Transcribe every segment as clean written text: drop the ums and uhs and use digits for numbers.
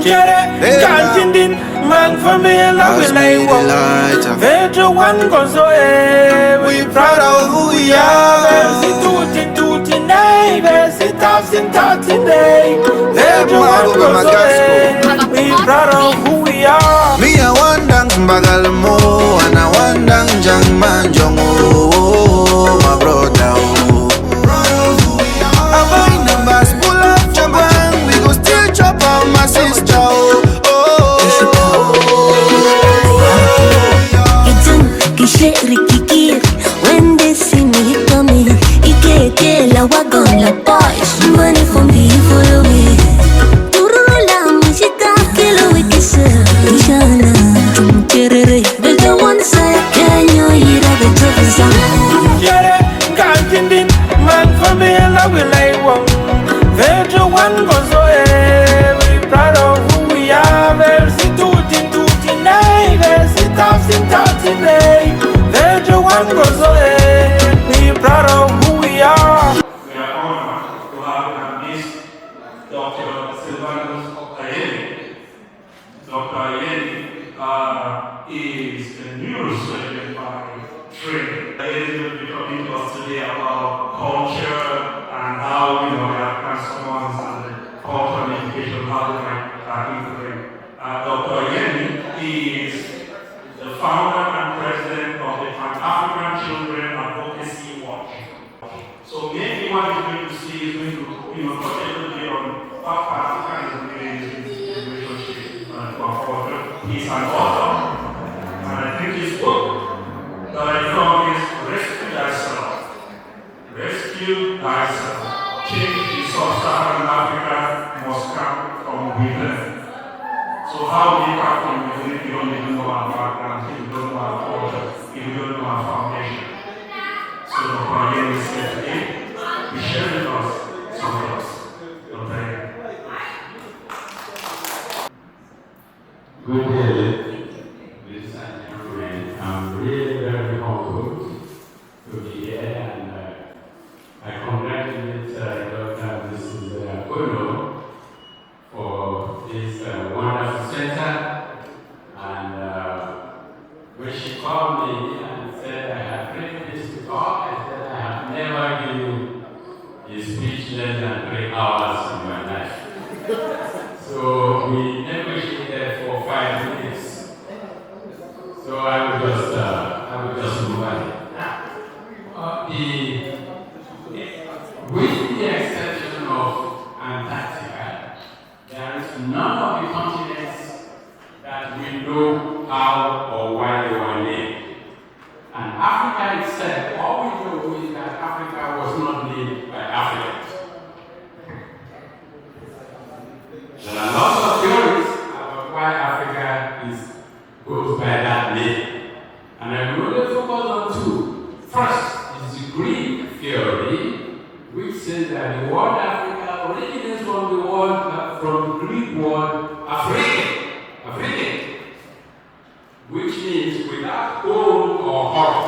Kanjindin, man for me, love will I walk. Vejo one goes away. We proud of who we are. Versi tutti, neighbors, it ups in 30 days. Vejo one goes away. We proud of who we are. Me a wandang bagalmo, and I wandang jang manjongo, my brother. I find numbers pull up jabang, we go still chop out my sister. When they see me coming, la wagon la boys, money from me follow me. Turula musica que lo we kiss, Ishana, Kerere, but the one side can you hear the trouble? Kanjindin, man for me, love will I walk. Vejo one goes away. We proud of who we are. Versi tutti, neighbors, it ups in 30 days. Vejo one goes away. We proud of who we are. We are honored to have Miss Dr. Sylvanus Ayeni. Dr. Ayeni is a neurosurgeon by training. Ayeni will be talking to us today about culture and how the African someones and the culture and education, how they might integrate. Dr. Ayeni is the founder and president of the Pan-African Children Advocacy Watch. So maybe what you're going to see is going to touch a little bit on how African is in relationship to our culture. He's an author, and I think his book that I found is Rescue Thyself. Rescue Thyself. Change in sub-Saharan Africa must come from within. So how we come from within if you don't even know our background, if you don't know our culture, if you don't know our foundation. So the Korean is here today. We share with us some of us. Okay. Good day, ladies and gentlemen. I'm really very humbled to be here, and I congratulate Dr. Mrs. Ono for this wonderful center. And when she called me and said I had 3 minutes to talk, I said I have never given a speech less than 3 hours in my life. So we negotiated for 5 minutes. So I will just move on. With the exception of Antarctica, there is none of the continents that we know how or why they were named. And Africa itself, all we know is that Africa was not named by Africans. There are lots of theories about why Africa goes by that name. And I will only focus on 2. First is the Greek theory, which says that the word Africa originates from the Greek word African, which means without own or horror.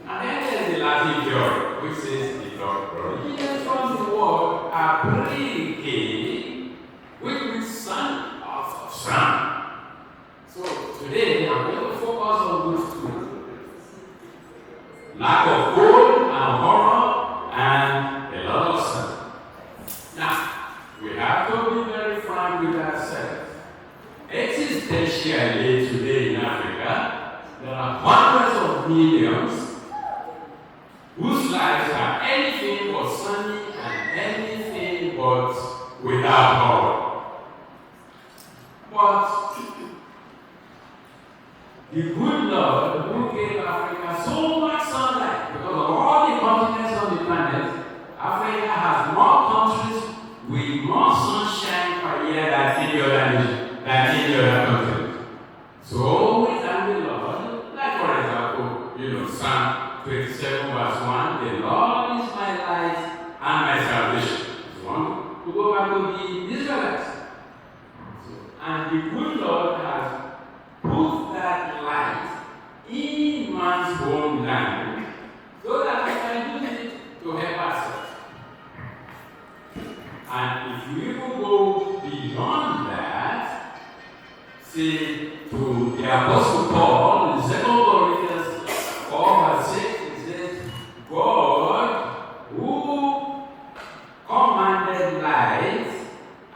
And then there's the Latin theory, which says it originates from the word aprike, which means son of sun. So today I'm going to focus on those 2. Lack of gold and horror and a lot of sun. Now, we have to be very frank with ourselves. Existentially today in Africa, there are hundreds of millions whose lives are anything but sunny and anything but without horror. But the good Lord who gave Africa so much sunlight, because of all the continents on the planet, Africa has more countries with more sunshine per year than any other continent. So we thank the Lord, like for example, Psalm 27 verse 1, the Lord is my light and my salvation. You want to go back to the Israelites. And the good Lord has put that light in man's own land so that we can use it to help ourselves. And if you even go beyond that, say to the Apostle Paul in 2 Corinthians 4 verse 6, he says, God who commanded light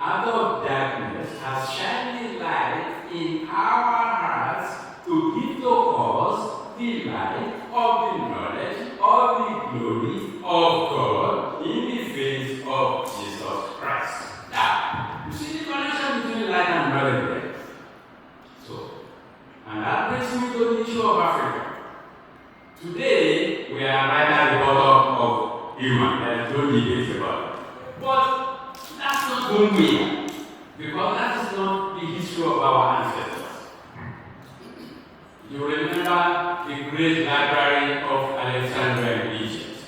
out of darkness has shined light in our hearts to give to us the light of the knowledge of the glory of God in the face of Jesus Christ. Now, you see the connection between light and knowledge there? So, and that brings me to the issue of Africa. Today, we are right at the bottom of human. There is no debate about it. But that's not who we are, because that is not the history of our ancestors. You remember the great library of Alexandria in Egypt.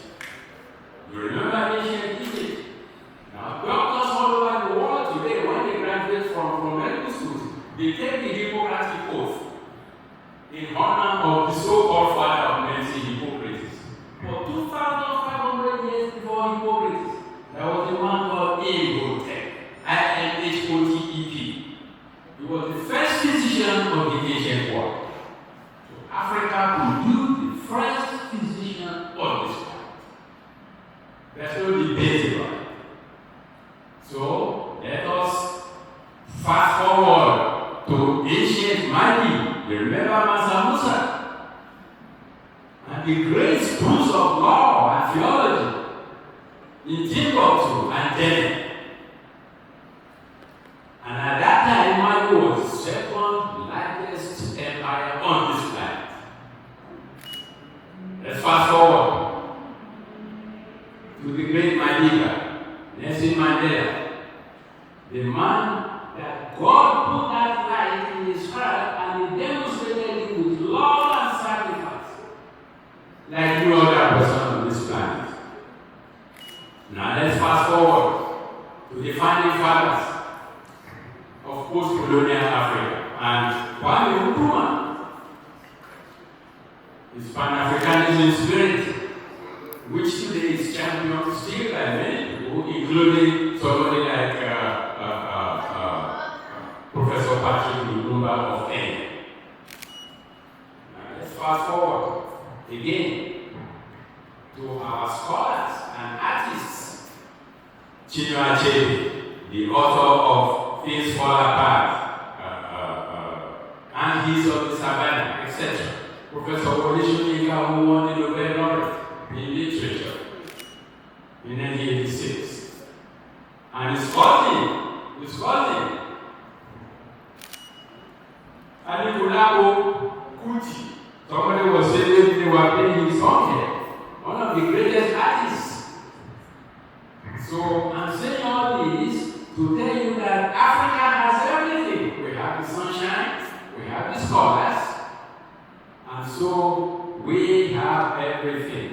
You remember ancient Egypt. Now, doctors all over the world today, when they graduate from medical schools, they take the Hippocratic Oath in honor of the so-called father of medicine, Hippocrates. For 2,500 years before Hippocrates, there was a man called Imhotep, Imhotep. He was the first physician of the ancient world. So Africa could do the first physician on this planet. There's no debate about it. So let us fast forward to ancient Mali. You remember Mansa Musa? And the great schools of law and theology in Timbuktu and Delhi. And at that time, Mali was the second largest empire on this planet. Let's fast forward to the great Mandela, Nelson Mandela, the man that God put that light in his heart and he demonstrated it with love and sacrifice, like no other person on this planet. Now let's fast forward to the founding fathers of post-colonial Africa and Kwame Nkrumah. His Pan-Africanism spirit, which today is championed still by many people, including somebody like Professor Patrick Lumumba of Kenya. Now let's fast forward again to our scholars and artists. Chinua Achebe, the author of Things Fall Apart, and He's of the Savannah, etc. Professor Wole Soyinka, who won the Nobel laureate in literature in 1986. And his cousin, Adekunle Kuti. Somebody was saying they were playing his song here. One of the greatest artists. So I'm saying all this to tell you that Africa has everything. We have the sunshine, we have the scholars, and so we have everything.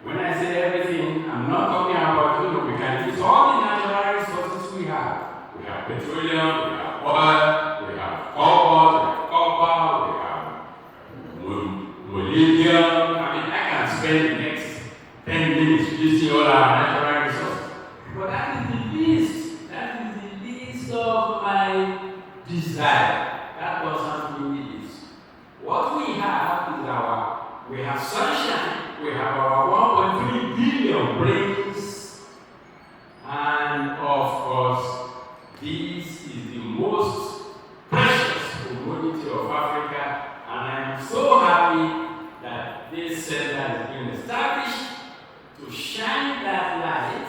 When I say everything, I'm not talking about, we can use all the natural resources we have. We have petroleum, we have oil, we have cobalt, we have copper, we have molybdenum. I can spend the next 10 minutes using all our natural resources. But that is the least. That is the least of my desire. That doesn't mean this. What we have is we have sunshine, we have our 1.3 billion brains, and of course, this is the most precious commodity of Africa, and I am so happy that this center has been established to shine that light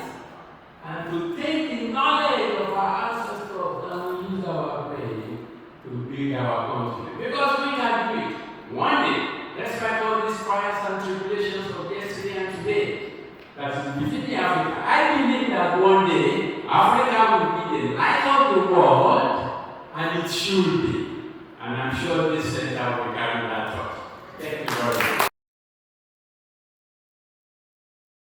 and to take the knowledge of our ancestors and use our brain to build our continent. Because we can do it. One day, despite all these trials and tribulations of yesterday and today, that is within Africa, I believe that one day Africa will be the light of the world, and it should be. And I'm sure this center will carry that thought. Thank you very much.